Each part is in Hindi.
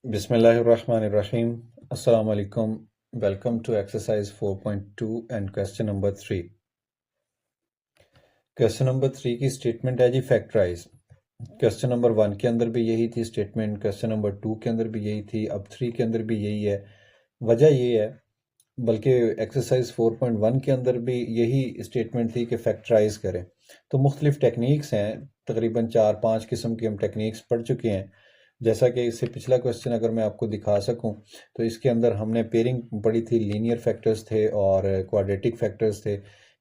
Bismillahirrahmanirrahim. Assalamu alaikum. Welcome to exercise 4.2 and question number 3. Question number 3 की स्टेटमेंट है जी फैक्टराइज। क्वेश्चन नंबर 1 के अंदर भी यही थी स्टेटमेंट, क्वेश्चन नंबर 2 के अंदर भी यही थी, अब 3 के अंदर भी यही है। वजह ये है, बल्कि एक्सरसाइज 4.1 के अंदर भी यही स्टेटमेंट थी कि फैक्टराइज करें। तो मुख्तलिफ टेक्निक्स हैं, तकरीबन 4-5 किस्म की हम टेक्निक्स पढ़ चुके हैं। जैसा कि इससे पिछला क्वेश्चन अगर मैं आपको दिखा सकूं तो इसके अंदर हमने पेयरिंग पढ़ी थी, लीनियर फैक्टर्स थे और क्वाड्रेटिक फैक्टर्स थे।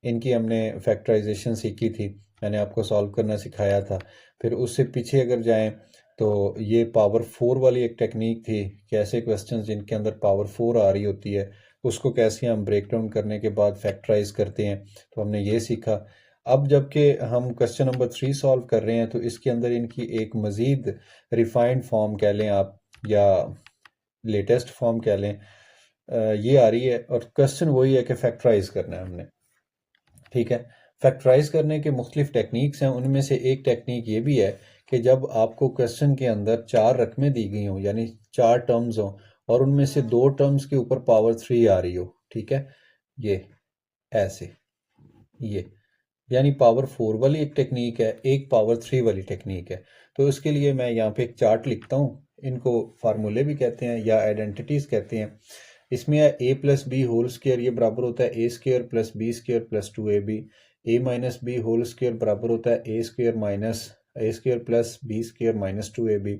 इनकी हमने फैक्टराइजेशन सीखी थी, मैंने आपको सॉल्व करना सिखाया था। फिर उससे पीछे अगर जाएं तो ये पावर 4 वाली एक टेक्निक थी कि ऐसे क्वेश्चन जिनके अंदर पावर 4 आ रही होती है उसको कैसे हम ब्रेक डाउन करने के बाद फैक्टराइज करते हैं, तो हमने ये सीखा। अब जबकि हम क्वेश्चन नंबर 3 सॉल्व कर रहे हैं तो इसके अंदर इनकी एक मज़ीद रिफाइंड फॉर्म कह लें आप या लेटेस्ट फॉर्म कह लें, ये आ रही है। और क्वेश्चन वही है कि फैक्टराइज करना है हमने, ठीक है। फैक्टराइज करने के मुख्तलिफ टेक्निक्स हैं, उनमें से एक टेक्निक ये भी है कि जब आपको क्वेश्चन के अंदर 4 रकमें दी गई हों, यानी 4 टर्म्स हों और उनमें से 2 टर्म्स के ऊपर पावर 3 आ रही हो, ठीक है, ये ऐसे, ये यानी पावर 4 वाली एक टेक्निक है, एक पावर 3 वाली टेक्निक है। तो इसके लिए मैं यहाँ पे एक चार्ट लिखता हूँ, इनको फार्मूले भी कहते हैं या आइडेंटिटीज कहते हैं। इसमें है A plus B whole square, ये बराबर होता है A square plus B square plus 2ab। A minus B whole square बराबर होता है A square minus A square plus B square minus 2ab।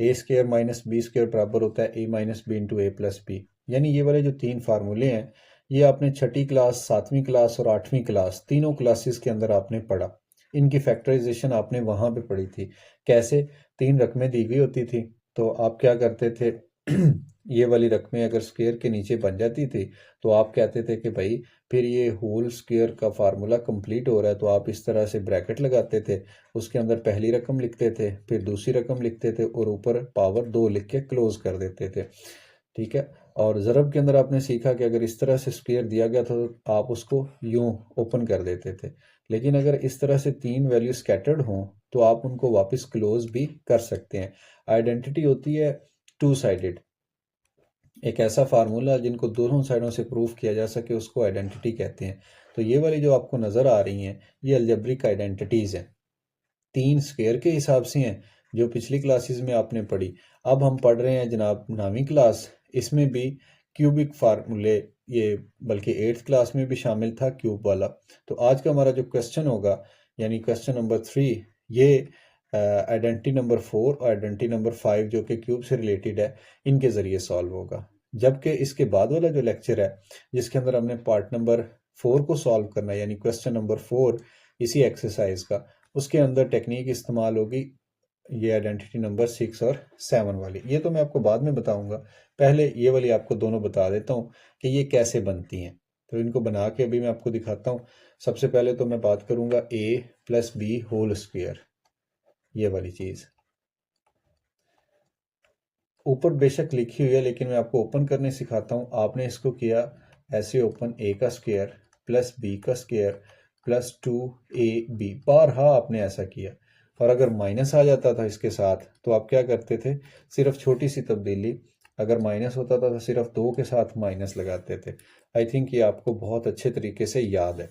A square minus B square बराबर होता है A minus B into A plus B. यानी ये वाले जो 3 फार्मूले हैं ये आपने छठी क्लास, 7वीं क्लास और 8वीं क्लास, तीनों क्लासेस के अंदर आपने पढ़ा। इनकी फैक्टराइजेशन आपने वहां पे पढ़ी थी। कैसे? 3 रकमें दी गई होती थी तो आप क्या करते थे ये वाली रकमें अगर स्क्वायर के नीचे बन जाती थी तो आप कहते थे कि भाई फिर ये होल स्क्वायर का फार्मूला कंप्लीट हो रहा है, तो आप इस तरह से ब्रैकेट लगाते थे, उसके अंदर पहली रकम लिखते थे, फिर दूसरी रकम लिखते थे और ऊपर पावर 2 लिख के क्लोज कर देते थे, ठीक है। और ज़रब के अंदर आपने सीखा कि अगर इस तरह से स्क्वायर दिया गया था तो आप उसको यूं ओपन कर देते थे, लेकिन अगर इस तरह से 3 वैल्यू स्कैटर्ड हों तो आप उनको वापस क्लोज भी कर सकते हैं। आइडेंटिटी होती है टू साइडेड, एक ऐसा फार्मूला जिनको दोनों साइडों से प्रूफ किया जा सके उसको आइडेंटिटी कहते हैं। तो ये वाली जो आपको नज़र आ रही हैं ये अलजेब्रिक आइडेंटिटीज़ हैं, 3 स्क्वायर के हिसाब से हैं जो पिछली क्लासेस में आपने पढ़ी। अब हम पढ़ रहे हैं जनाब 9वीं क्लास, इसमें भी क्यूबिक फार्मूले, ये बल्कि 8th क्लास में भी शामिल था क्यूब वाला। तो आज का हमारा जो क्वेश्चन होगा यानी क्वेश्चन नंबर 3, ये आइडेंटिटी नंबर 4 और आइडेंटिटी नंबर 5 जो कि क्यूब से रिलेटेड है इनके ज़रिए सॉल्व होगा। जबकि इसके बाद वाला जो लेक्चर है जिसके अंदर हमने पार्ट नंबर 4 को सॉल्व करना है यानी क्वेश्चन नंबर 4 इसी एक्सरसाइज का, उसके अंदर टेक्निक इस्तेमाल होगी ये आइडेंटिटी नंबर 6 और 7 वाली। ये तो मैं आपको बाद में बताऊंगा, पहले ये वाली आपको दोनों बता देता हूँ कि ये कैसे बनती हैं। तो इनको बना के अभी मैं आपको दिखाता हूँ। सबसे पहले तो मैं बात करूंगा a plus B whole square, ये वाली चीज़ ऊपर बेशक लिखी हुई है लेकिन मैं आपको ओपन करने सिखाता हूँ। आपने इसको किया ऐसे ओपन, a का स्क्वायर प्लस b का स्क्वायर प्लस 2ab, बारहा आपने ऐसा किया। और अगर माइनस आ जाता था इसके साथ तो आप क्या करते थे, सिर्फ छोटी सी तब्दीली, अगर माइनस होता था तो सिर्फ 2 के साथ माइनस लगाते थे। आई थिंक ये आपको बहुत अच्छे तरीके से याद है।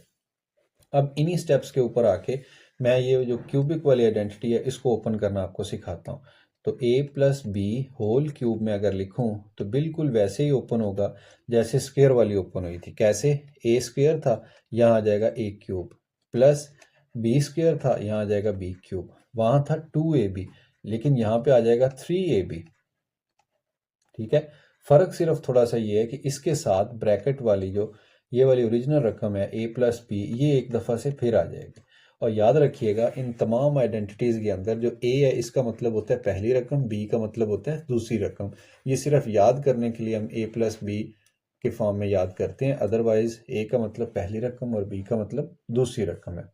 अब इन्हीं स्टेप्स के ऊपर आके मैं ये जो क्यूबिक वाली आइडेंटिटी है इसको ओपन करना आपको सिखाता हूँ। तो a plus B whole cube में अगर लिखूं तो बिल्कुल वैसे ही ओपन होगा जैसे स्क्वायर वाली ओपन हुई थी। कैसे? a स्क्वायर था, यहाँ आ जाएगा a cube, plus b square था, यहाँ आ जाएगा b क्यूब, वहाँ था 2ab लेकिन यहाँ पे आ जाएगा 3ab, ठीक है। फर्क सिर्फ थोड़ा सा ये है कि इसके साथ ब्रैकेट वाली जो ये वाली ओरिजिनल रकम है a प्लस बी, ये एक दफ़ा से फिर आ जाएगी। और याद रखिएगा इन तमाम आइडेंटिटीज़ के अंदर जो a है इसका मतलब होता है पहली रकम, b का मतलब होता है दूसरी रकम। ये सिर्फ याद करने के लिए हम a प्लस बी के फॉर्म में याद करते हैं, अदरवाइज a का मतलब पहली रकम और b का मतलब दूसरी रकम है।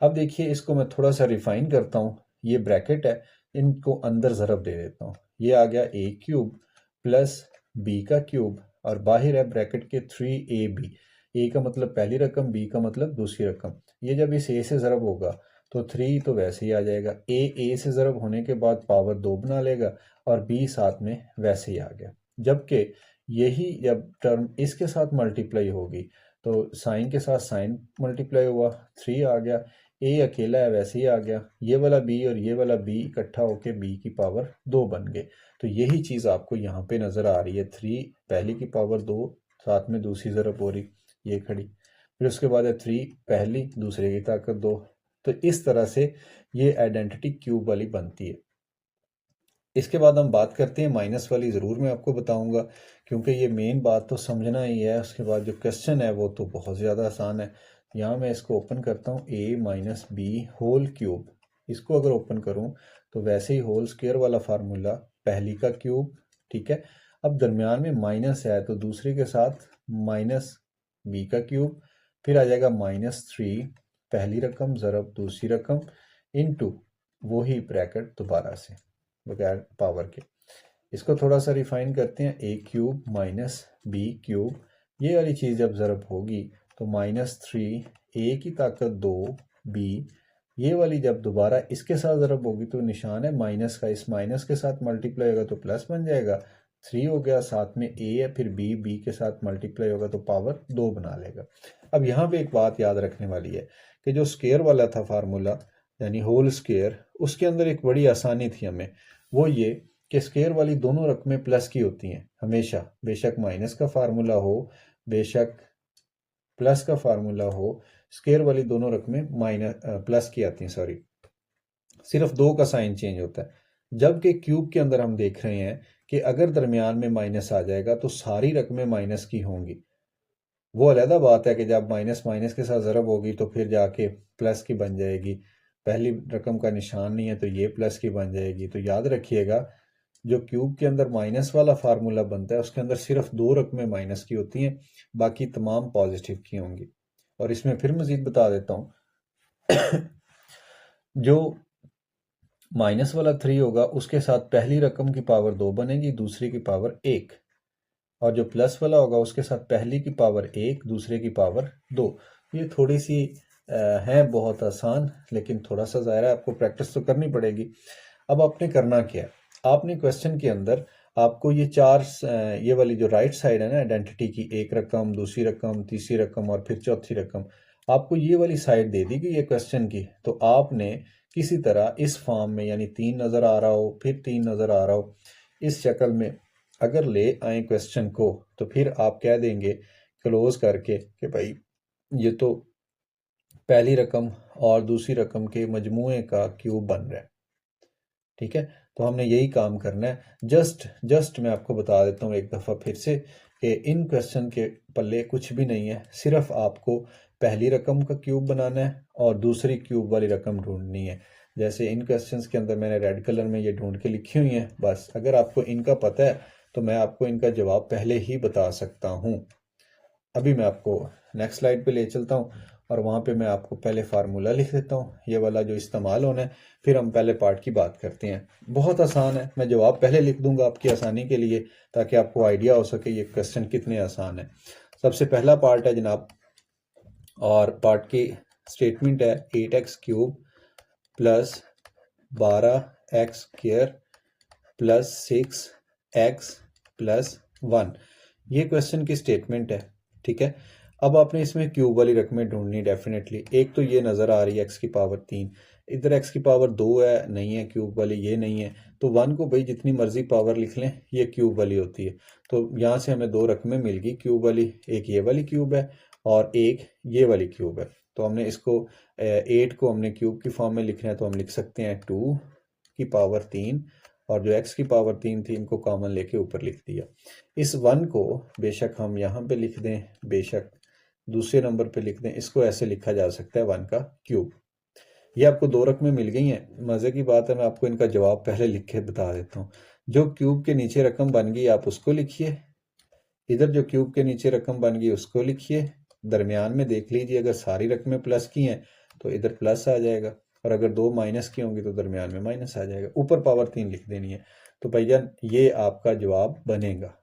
अब देखिए इसको मैं थोड़ा सा रिफाइन करता हूँ, ये ब्रैकेट है, इनको अंदर ज़रब दे देता हूँ। ये आ गया a क्यूब प्लस b का क्यूब और बाहर है ब्रैकेट के 3ab, a का मतलब पहली रकम, b का मतलब दूसरी रकम। ये जब इस a से ज़रब होगा तो 3 तो वैसे ही आ जाएगा। ए से ज़रब होने के बाद पावर 2 बना लेगा और बी साथ में वैसे ही आ गया। जबकि यही जब टर्म इसके साथ मल्टीप्लाई होगी तो साइन के साथ साइन मल्टीप्लाई हुआ, 3 आ गया। ए अकेला है वैसे ही आ गया। ये वाला बी और ये वाला बी इकट्ठा होके बी की पावर 2 बन गए। तो यही चीज़ आपको यहाँ पे नज़र आ रही है। 3 पहली की पावर 2 साथ में दूसरी ज़रब हो रही, ये खड़ी। फिर उसके बाद है 3 पहली, दूसरे की ताकत 2। तो इस तरह से ये आइडेंटिटी क्यूब वाली बनती है। इसके बाद हम बात करते हैं माइनस वाली, ज़रूर मैं आपको बताऊंगा क्योंकि ये मेन बात तो समझना ही है। उसके बाद जो क्वेश्चन है वो तो बहुत ज़्यादा आसान है। यहाँ मैं इसको ओपन करता हूँ, a minus B whole cube. इसको अगर ओपन करूँ तो वैसे ही होल स्क्वायर वाला फार्मूला, पहली का क्यूब, ठीक है। अब दरमियान में माइनस है तो दूसरे के साथ माइनस बी का क्यूब, फिर आ जाएगा -3 पहली रकम ज़रब दूसरी रकम इनटू वही ब्रैकेट दोबारा से बगैर पावर के। इसको थोड़ा सा रिफाइन करते हैं, a cube minus B cube. ये वाली चीज़ जब ज़रब होगी तो -3 a की ताकत 2 b, ये वाली जब दोबारा इसके साथ ज़रब होगी तो निशान है माइनस का, इस माइनस के साथ मल्टीप्लाई होगा तो प्लस बन जाएगा। 3 हो गया, साथ में a है, फिर b के साथ मल्टीप्लाई होगा तो पावर 2 बना लेगा। अब यहाँ पे एक बात याद रखने वाली है कि जो स्क्वायर वाला था फार्मूला यानी होल स्क्वायर, उसके अंदर एक बड़ी आसानी थी हमें, वो ये कि स्क्वायर वाली दोनों रकमें प्लस की होती हैं हमेशा। बेशक माइनस का फार्मूला हो, बेशक प्लस का फार्मूला हो, स्क्वायर वाली दोनों रकमें माइनस प्लस की आती हैं, सॉरी, सिर्फ 2 का साइन चेंज होता है। जबकि क्यूब के अंदर हम देख रहे हैं कि अगर दरमियान में माइनस आ जाएगा तो सारी रकमें माइनस की होंगी। वो अलहदा बात है कि जब माइनस माइनस के साथ ज़रब होगी तो फिर जाके प्लस की बन जाएगी। पहली रकम का निशान नहीं है तो ये प्लस की बन जाएगी। तो याद रखिएगा, जो क्यूब के अंदर माइनस वाला फार्मूला बनता है उसके अंदर सिर्फ 2 रकमें माइनस की होती हैं, बाकी तमाम पॉजिटिव की होंगी। और इसमें फिर मजीद बता देता हूँ जो माइनस वाला 3 होगा उसके साथ पहली रकम की पावर 2 बनेगी, दूसरी की पावर 1। और जो प्लस वाला होगा उसके साथ पहली की पावर 1, दूसरे की पावर 2। ये थोड़ी सी है बहुत आसान, लेकिन थोड़ा सा ज़ाहिर है आपको प्रैक्टिस तो करनी पड़ेगी। अब आपने करना क्या है, आपने क्वेश्चन के अंदर आपको ये चार ये वाली जो राइट साइड है ना आइडेंटिटी की, एक रकम, दूसरी रकम, तीसरी रकम और फिर चौथी रकम, आपको ये वाली साइड दे दी गई है क्वेश्चन की। तो आपने किसी तरह इस फॉर्म में, यानी 3 नज़र आ रहा हो फिर 3 नज़र आ रहा हो, इस शक्ल में अगर ले आए क्वेश्चन को तो फिर आप कह देंगे क्लोज करके कि भाई ये तो पहली रकम और दूसरी रकम के मजमूए का क्यूब बन रहा है। ठीक है, तो हमने यही काम करना है। जस्ट मैं आपको बता देता हूँ एक दफ़ा फिर से कि इन क्वेश्चन के पल्ले कुछ भी नहीं है, सिर्फ आपको पहली रकम का क्यूब बनाना है और दूसरी क्यूब वाली रकम ढूंढनी है। जैसे इन क्वेश्चंस के अंदर मैंने रेड कलर में ये ढूंढ के लिखी हुई हैं। बस अगर आपको इनका पता है तो मैं आपको इनका जवाब पहले ही बता सकता हूँ। अभी मैं आपको नेक्स्ट स्लाइड पे ले चलता हूँ और वहाँ पे मैं आपको पहले फार्मूला लिख देता हूँ, ये वाला जो इस्तेमाल होना है, फिर हम पहले पार्ट की बात करते हैं। बहुत आसान है, मैं जवाब पहले लिख दूंगा आपकी आसानी के लिए ताकि आपको आइडिया हो सके ये क्वेश्चन कितने आसान है। सबसे पहला पार्ट है जनाब, और पार्ट की स्टेटमेंट है 8x cube plus 12x square plus 6x plus 1। ये क्वेश्चन की स्टेटमेंट है। ठीक है, अब आपने इसमें क्यूब वाली रकमें ढूंढनी डेफिनेटली। एक तो ये नज़र आ रही है x की पावर 3, इधर x की पावर 2 है, नहीं है क्यूब वाली, ये नहीं है। तो 1 को भाई जितनी मर्जी पावर लिख लें, ये क्यूब वाली होती है। तो यहाँ से हमें 2 रकमें मिल गई क्यूब वाली, एक ये वाली क्यूब है और एक ये वाली क्यूब है। तो हमने इसको 8 को हमने क्यूब की फॉर्म में लिखना है तो हम लिख सकते हैं 2 की पावर 3 और जो x की पावर 3 थी इनको कॉमन लेके ऊपर लिख दिया। इस 1 को बेशक हम यहाँ पे लिख दें, बेशक दूसरे नंबर पे लिख दें, इसको ऐसे लिखा जा सकता है 1 का क्यूब। ये आपको 2 रकमें मिल गई हैं। मज़े की बात है, मैं आपको इनका जवाब पहले लिख के बता देता हूँ। जो क्यूब के नीचे रकम बन गई आप उसको लिखिए, इधर जो क्यूब के नीचे रकम बन गई उसको लिखिए। दरमियान में देख लीजिए, अगर सारी रकमें प्लस की हैं तो इधर प्लस आ जाएगा और अगर 2 माइनस की होंगी तो दरमियान में माइनस आ जाएगा। ऊपर पावर 3 लिख देनी है। तो भैया ये आपका जवाब बनेगा,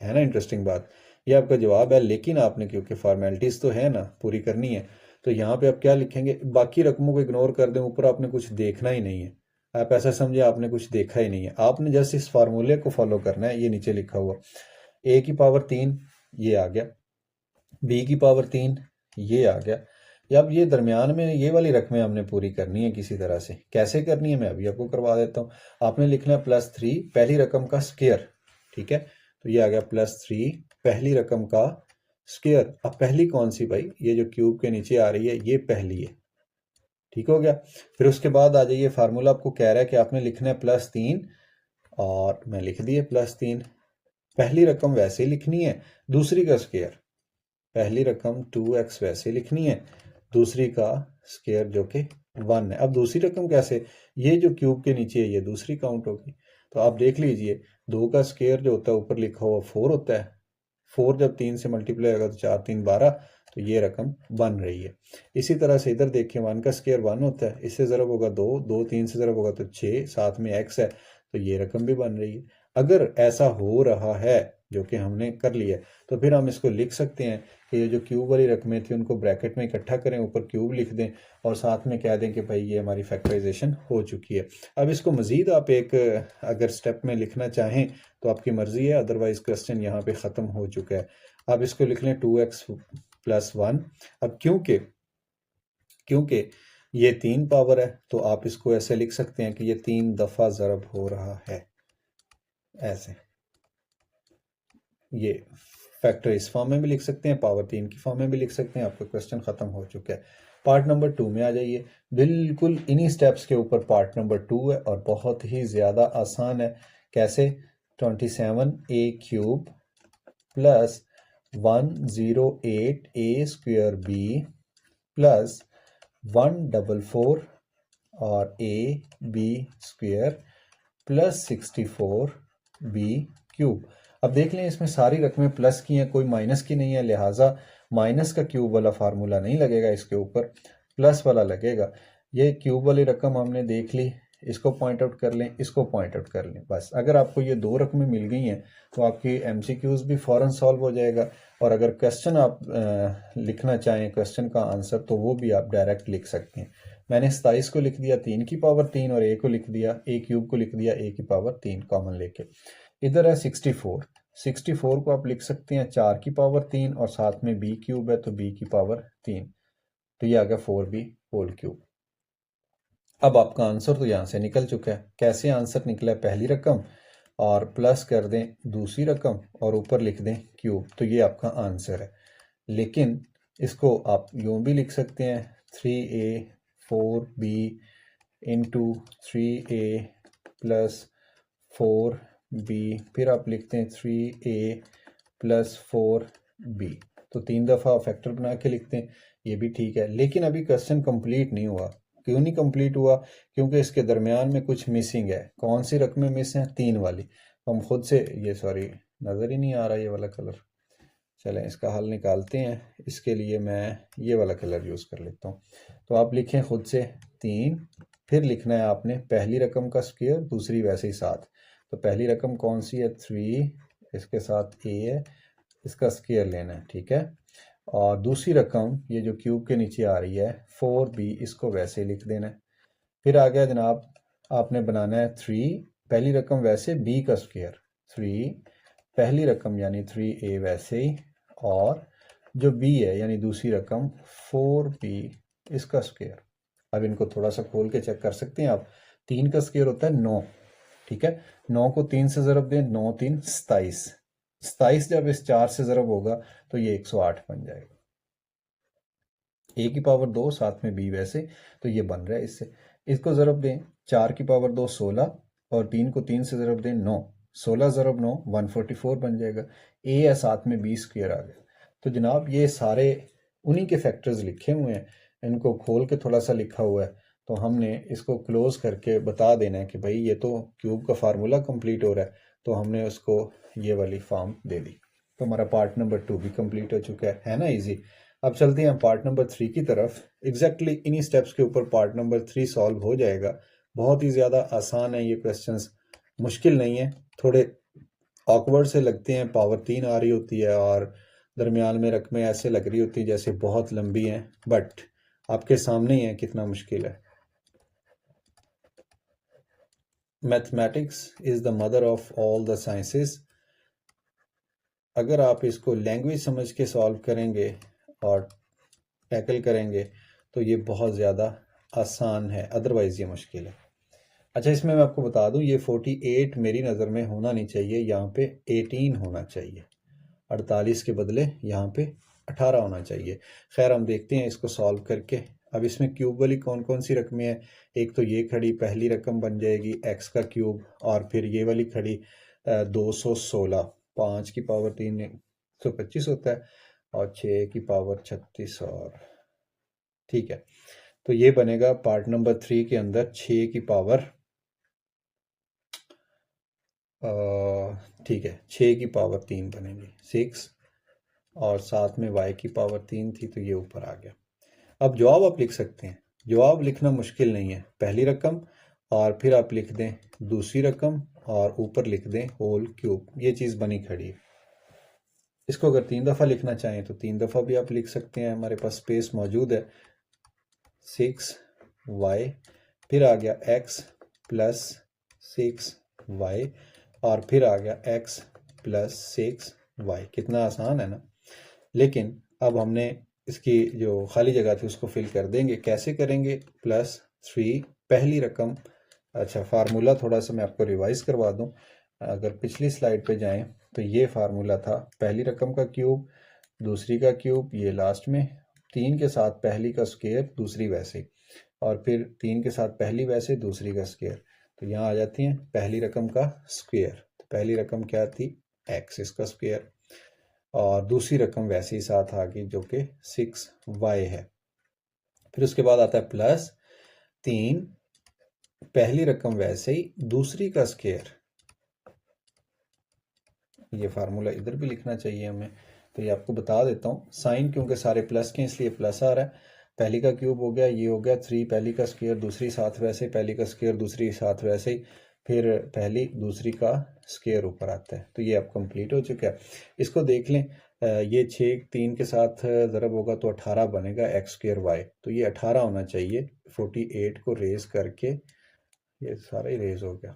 है ना। इंटरेस्टिंग बात, ये आपका जवाब है, लेकिन आपने क्योंकि फॉर्मेलिटीज़ तो है ना पूरी करनी है, तो यहाँ पे आप क्या लिखेंगे, बाकी रकमों को इग्नोर कर दें, ऊपर आपने कुछ देखना ही नहीं है। आप ऐसा समझे आपने कुछ देखा ही नहीं है, आपने जस्ट इस फार्मूले को फॉलो करना है। ये नीचे लिखा हुआ a की पावर 3 ये आ गया, b की पावर 3 ये आ गया। अब ये दरमियान में ये वाली रकमें हमने पूरी करनी है किसी तरह से। कैसे करनी है मैं अभी आपको करवा देता हूँ। आपने लिखना है +3 पहली रकम का स्क्वायर, ठीक है। तो ये आ गया +3 पहली रकम का स्क्वायर। अब पहली कौन सी भाई, ये जो क्यूब के नीचे आ रही है ये पहली है, ठीक हो गया। फिर उसके बाद आ जाइए, फार्मूला आपको कह रहा है कि आपने लिखना है +3 और मैं लिख दिए +3। पहली रकम वैसे ही लिखनी है, दूसरी का स्क्वायर, पहली रकम 2x वैसे लिखनी है, दूसरी का स्क्वायर जो कि 1 है। अब दूसरी रकम कैसे, ये जो क्यूब के नीचे है ये दूसरी काउंट होगी। तो आप देख लीजिए 2 का स्क्वायर जो होता है ऊपर लिखा हुआ 4 होता है, 4 जब 3 से मल्टीप्लाई होगा तो 4 3 12, तो ये रकम बन रही है। इसी तरह से इधर देखिए 1 का स्क्वायर 1 होता है, इससे ज़रब होगा 2, 2 3 से ज़रब होगा तो 6, साथ में x है, तो ये रकम भी बन रही है। अगर ऐसा हो रहा है जो कि हमने कर लिया, तो फिर हम इसको लिख सकते हैं कि ये जो क्यूब वाली रकमें थी उनको ब्रैकेट में इकट्ठा करें, ऊपर क्यूब लिख दें और साथ में कह दें कि भाई ये हमारी फैक्टराइजेशन हो चुकी है। अब इसको मज़ीद आप एक अगर स्टेप में लिखना चाहें तो आपकी मर्ज़ी है, अदरवाइज़ क्वेश्चन यहाँ पे ख़त्म हो चुका है। अब इसको लिख लें 2x + 1। अब क्योंकि ये 3 पावर है तो आप इसको ऐसे लिख सकते हैं कि ये 3 दफ़ा ज़रब हो रहा है, ऐसे। ये फैक्टर इस फॉर्म में भी लिख सकते हैं, पावर 3 की फॉर्म में भी लिख सकते हैं। आपका क्वेश्चन ख़त्म हो चुका है। पार्ट नंबर 2 में आ जाइए। बिल्कुल इन्हीं स्टेप्स के ऊपर पार्ट नंबर 2 है और बहुत ही ज़्यादा आसान है। कैसे, 27a³ + 108a² b + 144 और ab² + 64b³। अब देख लें इसमें सारी रकमें प्लस की हैं, कोई माइनस की नहीं है, लिहाजा माइनस का क्यूब वाला फार्मूला नहीं लगेगा इसके ऊपर, प्लस वाला लगेगा। ये क्यूब वाली रकम हमने देख ली, इसको पॉइंट आउट कर लें, इसको पॉइंट आउट कर लें, बस। अगर आपको ये 2 रकमें मिल गई हैं तो आपकी एमसीक्यूज भी फ़ौरन सॉल्व हो जाएगा। और अगर क्वेश्चन आप लिखना चाहें, क्वेश्चन का आंसर, तो वो भी आप डायरेक्ट लिख सकते हैं। मैंने 27 को लिख दिया 3 की पावर 3 और a को लिख दिया, a³ को लिख दिया a की पावर 3 कॉमन लेके। इधर है 64 को आप लिख सकते हैं 4 की पावर 3 और साथ में b³ है तो b की पावर 3, तो ये आ गया 4b³। अब आपका आंसर तो यहाँ से निकल चुका है। कैसे आंसर निकला है, पहली रकम और प्लस कर दें दूसरी रकम और ऊपर लिख दें क्यूब, तो ये आपका आंसर है। लेकिन इसको आप यूँ भी लिख सकते हैं 3a 4b into 3a + 4b, फिर आप लिखते हैं 3a + 4b, तो 3 दफ़ा फैक्टर बना के लिखते हैं, ये भी ठीक है। लेकिन अभी क्वेश्चन कंप्लीट नहीं हुआ। क्यों नहीं कंप्लीट हुआ, क्योंकि इसके दरमियान में कुछ मिसिंग है। कौन सी रकमें मिस हैं, 3 वाली। हम खुद से, ये सॉरी नज़र ही नहीं आ रहा ये वाला कलर, चलें इसका हल निकालते हैं। इसके लिए मैं ये वाला कलर यूज़ कर लेता हूँ। तो आप लिखें खुद से 3, फिर लिखना है आपने पहली रकम का स्क्वायर, दूसरी वैसे ही 7। तो पहली रकम कौन सी है, 3, इसके साथ a है, इसका स्क्वायर लेना है, ठीक है। और दूसरी रकम ये जो क्यूब के नीचे आ रही है 4b, इसको वैसे लिख देना है। फिर आ गया जनाब, आपने बनाना है 3 पहली रकम वैसे, b का स्क्वायर 3 पहली रकम यानी 3a वैसे ही, और जो b है यानी दूसरी रकम 4b, इसका स्क्वायर। अब इनको थोड़ा सा खोल के चेक कर सकते हैं आप। 3 का स्क्वायर होता है 9, ठीक है। 9 को 3 से ज़रब दें, 9 3 27, 27 जब इस 4 से ज़रब होगा तो ये 108 बन जाएगा। a की पावर 2 साथ में b वैसे, तो ये बन रहा है इससे। इसको ज़रब दें 4 की पावर 2 16 और 3 को 3 से ज़रब दें 9, 16 ज़रब 9 144 बन जाएगा। a है साथ में b² आ गया। तो जनाब ये सारे उन्हीं के फैक्टर्स लिखे हुए हैं, इनको खोल के थोड़ा सा लिखा हुआ है। तो हमने इसको क्लोज करके बता देना है कि भाई ये तो क्यूब का फार्मूला कंप्लीट हो रहा है, तो हमने उसको ये वाली फॉर्म दे दी। तो हमारा पार्ट नंबर 2 भी कंप्लीट हो चुका है ना, इजी। अब चलते हैं पार्ट नंबर 3 की तरफ। एग्जैक्टली इन्हीं स्टेप्स के ऊपर पार्ट नंबर 3 सॉल्व हो जाएगा। बहुत ही ज़्यादा आसान है ये क्वेश्चंस, मुश्किल नहीं है। थोड़े ऑकवर्ड से लगते हैं, पावर 3 आ रही होती है और दरमियान में रकमें ऐसे लग रही होती जैसे बहुत लंबी हैं, बट आपके सामने ही है कितना मुश्किल है। Mathematics is the mother of all the sciences. अगर आप इसको लैंग्वेज समझ के सॉल्व करेंगे और टैकल करेंगे तो ये बहुत ज़्यादा आसान है, अदरवाइज़ ये मुश्किल है। अच्छा, इसमें मैं आपको बता दूं, ये 48 मेरी नज़र में होना नहीं चाहिए, यहाँ पे 18 होना चाहिए। 48 के बदले यहाँ पे 18 होना चाहिए। खैर, हम देखते हैं इसको सॉल्व करके। अब इसमें क्यूब वाली कौन कौन सी रकमें हैं? एक तो ये खड़ी पहली रकम बन जाएगी x का क्यूब, और फिर ये वाली खड़ी 216, 5 की पावर 3 125 होता है, और 6 की पावर 36, और ठीक है। तो ये बनेगा पार्ट नंबर 3 के अंदर 6 की पावर ठीक है, 6 की पावर 3 बनेगी 6, और साथ में y की पावर 3 थी तो ये ऊपर आ गया। अब जवाब आप लिख सकते हैं, जवाब लिखना मुश्किल नहीं है। पहली रकम और फिर आप लिख दें दूसरी रकम और ऊपर लिख दें होल क्यूब, ये चीज़ बनी खड़ी है। इसको अगर 3 दफ़ा लिखना चाहें तो 3 दफ़ा भी आप लिख सकते हैं, हमारे पास स्पेस मौजूद है। 6y, फिर आ गया x प्लस 6y, और फिर आ गया x प्लस 6y। कितना आसान है ना। लेकिन अब हमने इसकी जो खाली जगह थी उसको फिल कर देंगे। कैसे करेंगे? +3 पहली रकम। अच्छा, फार्मूला थोड़ा सा मैं आपको रिवाइज करवा दूं। अगर पिछली स्लाइड पे जाएं तो ये फार्मूला था पहली रकम का क्यूब, दूसरी का क्यूब, ये लास्ट में 3 के साथ पहली का स्क्वायर, दूसरी वैसे, और फिर 3 के साथ पहली वैसे, दूसरी का स्क्वायर। तो यहाँ आ जाती हैं पहली रकम का स्क्वायर। तो पहली रकम क्या थी? x, इसका स्क्वायर, और दूसरी रकम वैसे ही साथ आ गई जो कि 6y है। फिर उसके बाद आता है +3 पहली रकम वैसे ही, दूसरी का स्क्वायर। ये फार्मूला इधर भी लिखना चाहिए हमें, तो ये आपको बता देता हूँ। साइन क्योंकि सारे प्लस के इसलिए प्लस आ रहा है। पहली का क्यूब हो गया, ये हो गया 3 पहली का स्क्वायर, दूसरी साथ वैसे, पहली का स्क्वायर, दूसरी साथ वैसे ही, फिर पहली दूसरी का स्क्वायर ऊपर आता है। तो ये अब कंप्लीट हो चुका है। इसको देख लें, ये 6 3 के साथ ज़रब होगा तो 18 बनेगा x²y। तो ये 18 होना चाहिए। 48 को रेज करके ये सारा ही रेज हो गया।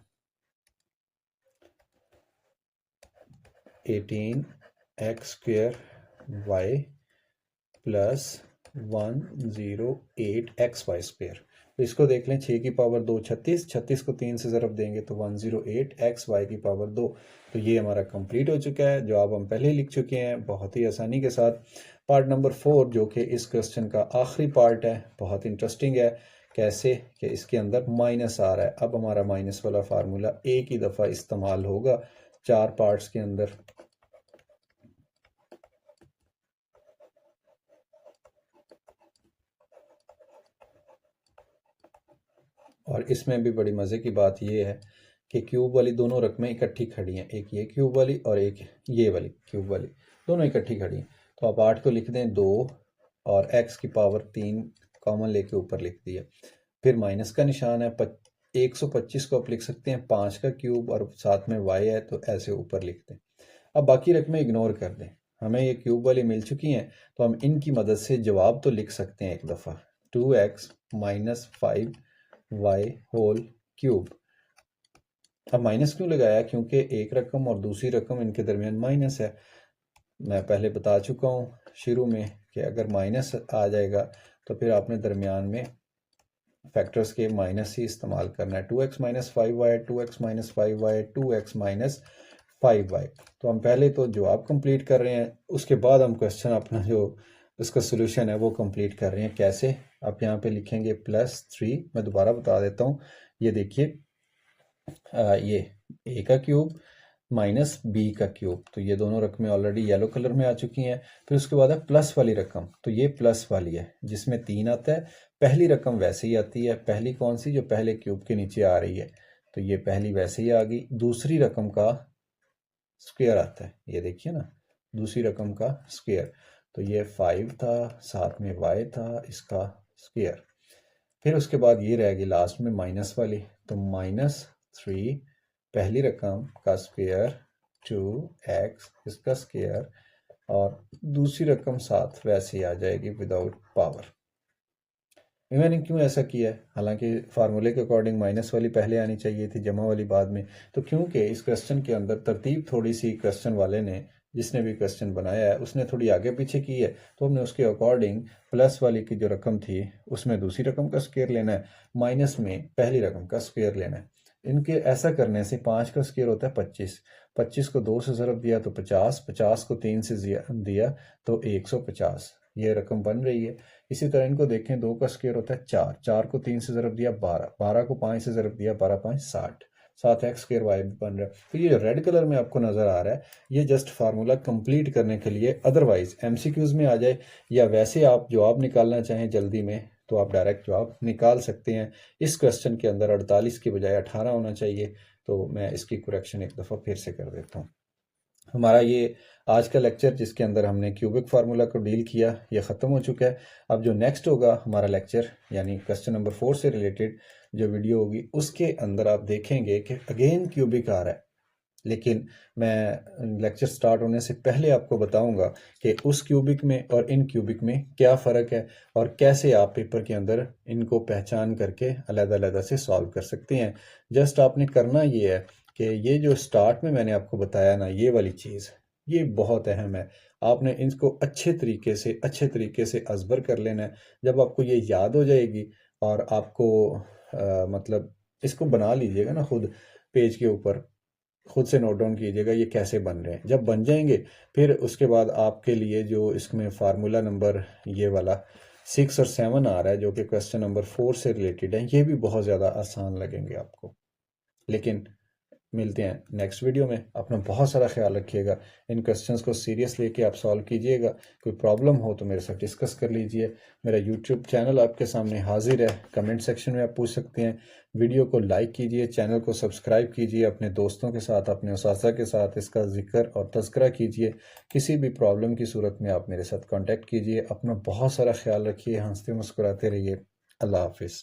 18x² plus 108xy²। तो इसको देख लें, 6 की पावर 2 36, 36 को 3 से ज़रब देंगे तो 108xy की पावर 2। तो ये हमारा कंप्लीट हो चुका है। जवाब हम पहले ही लिख चुके हैं बहुत ही आसानी के साथ। पार्ट नंबर 4 जो कि इस क्वेश्चन का आखिरी पार्ट है, बहुत इंटरेस्टिंग है। कैसे कि इसके अंदर माइनस आ रहा है। अब हमारा माइनस वाला फार्मूला एक ही दफ़ा इस्तेमाल होगा 4 पार्ट्स के अंदर। और इसमें भी बड़ी मज़े की बात यह है कि क्यूब वाली दोनों रकमें इकट्ठी खड़ी हैं, एक ये क्यूब वाली और एक ये वाली क्यूब वाली, दोनों इकट्ठी खड़ी हैं। तो आप 8 को लिख दें 2, और x की पावर 3 कॉमन लेके ऊपर लिख दिया। फिर माइनस का निशान है, 125 को आप लिख सकते हैं 5 का क्यूब, और साथ में y है तो ऐसे ऊपर लिख दें। अब बाकी रकमें इग्नोर कर दें, हमें ये क्यूब वाली मिल चुकी हैं, तो हम इनकी मदद से जवाब तो लिख सकते हैं एक दफ़ा। 2x minus 5y whole cube. अब माइनस क्यों लगाया? क्योंकि एक रकम और दूसरी रकम इनके दरमियान माइनस है। मैं पहले बता चुका हूँ शुरू में कि अगर माइनस आ जाएगा तो फिर आपने दरमियान में फैक्टर्स के माइनस ही इस्तेमाल करना है। 2x minus 5y, 2x minus 5y, 2x minus 5y। तो हम पहले तो जवाब कंप्लीट कर रहे हैं, उसके बाद हम क्वेश्चन अपना जो उसका सोल्यूशन है वो कंप्लीट कर रहे हैं। कैसे? आप यहाँ पे लिखेंगे +3। मैं दोबारा बता देता हूँ, ये देखिए, ये a का क्यूब माइनस b का क्यूब। तो ये दोनों रकमें ऑलरेडी येलो कलर में आ चुकी हैं। फिर उसके बाद है प्लस वाली रकम, तो ये प्लस वाली है जिसमें 3 आता है। पहली रकम वैसे ही आती है, पहली कौन सी? जो पहले क्यूब के नीचे आ रही है, तो ये पहली वैसे ही आ गई। दूसरी रकम का स्क्वायर आता है, ये देखिए ना, दूसरी रकम का स्क्वायर। तो ये 5 था, साथ में y था, इसका स्क्वायर। फिर उसके बाद ये रह गई लास्ट में माइनस वाली, तो -3 पहली रकम का स्क्वायर, 2x इसका स्क्वायर, और दूसरी रकम साथ वैसे ही आ जाएगी विदाउट पावर। मैंने क्यों ऐसा किया है, हालांकि फार्मूले के अकॉर्डिंग माइनस वाली पहले आनी चाहिए थी, जमा वाली बाद में। तो क्योंकि इस क्वेश्चन के अंदर तरतीब थोड़ी सी क्वेश्चन वाले ने, जिसने भी क्वेश्चन बनाया है, उसने थोड़ी आगे पीछे की है, तो हमने उसके अकॉर्डिंग प्लस वाली की जो रकम थी उसमें दूसरी रकम का स्क्वायर लेना है, माइनस में पहली रकम का स्क्वायर लेना है। इनके ऐसा करने से 5 का स्क्वायर होता है 25, 25 को 2 से ज़रब दिया तो 50, 50 को 3 से दिया तो 150, ये रकम बन रही है। इसी तरह इनको देखें, 2 का स्क्वायर होता है 4, 4 को 3 से ज़रब दिया 12, 12 को 5 से ज़रब दिया 12 5 60, 7x² y बन रहा है। तो ये रेड कलर में आपको नज़र आ रहा है, ये जस्ट फार्मूला कंप्लीट करने के लिए। अदरवाइज एमसीक्यूज में आ जाए या वैसे आप जवाब निकालना चाहें जल्दी में, तो आप डायरेक्ट जवाब निकाल सकते हैं। इस क्वेश्चन के अंदर 48 की बजाय 18 होना चाहिए, तो मैं इसकी करेक्शन एक दफ़ा फिर से कर देता हूँ। हमारा ये आज का लेक्चर, जिसके अंदर हमने क्यूबिक फार्मूला को डील किया, ये ख़त्म हो चुका है। अब जो नेक्स्ट होगा हमारा लेक्चर, यानी क्वेश्चन नंबर 4 से रिलेटेड जो वीडियो होगी, उसके अंदर आप देखेंगे कि अगेन क्यूबिक आ रहा है। लेकिन मैं लेक्चर स्टार्ट होने से पहले आपको बताऊंगा कि उस क्यूबिक में और इन क्यूबिक में क्या फ़र्क है, और कैसे आप पेपर के अंदर इनको पहचान करके अलग-अलग से सॉल्व कर सकते हैं। जस्ट आपने करना ये है कि ये जो स्टार्ट में मैंने आपको बताया ना, ये वाली चीज़, ये बहुत अहम है। आपने इसको अच्छे तरीके से अज़बर कर लेना है। जब आपको ये याद हो जाएगी और आपको मतलब इसको बना लीजिएगा ना खुद पेज के ऊपर, खुद से नोट डाउन कीजिएगा ये कैसे बन रहे हैं। जब बन जाएंगे, फिर उसके बाद आपके लिए जो इसमें फार्मूला नंबर ये वाला 6 और 7 आ रहा है, जो कि क्वेश्चन नंबर 4 से रिलेटेड है, ये भी बहुत ज़्यादा आसान लगेंगे आपको। लेकिन मिलते हैं नेक्स्ट वीडियो में। अपना बहुत सारा ख्याल रखिएगा, इन क्वेश्चंस को सीरियस लेके आप सॉल्व कीजिएगा। कोई प्रॉब्लम हो तो मेरे साथ डिस्कस कर लीजिए। मेरा यूट्यूब चैनल आपके सामने हाजिर है, कमेंट सेक्शन में आप पूछ सकते हैं। वीडियो को लाइक कीजिए, चैनल को सब्सक्राइब कीजिए, अपने दोस्तों के साथ, अपने उस्ताज़ा के साथ इसका जिक्र और तज़किरा कीजिए। किसी भी प्रॉब्लम की सूरत में आप मेरे साथ कॉन्टेक्ट कीजिए। अपना बहुत सारा ख्याल रखिए, हंसते मुस्कुराते रहिए। अल्लाह हाफिज़।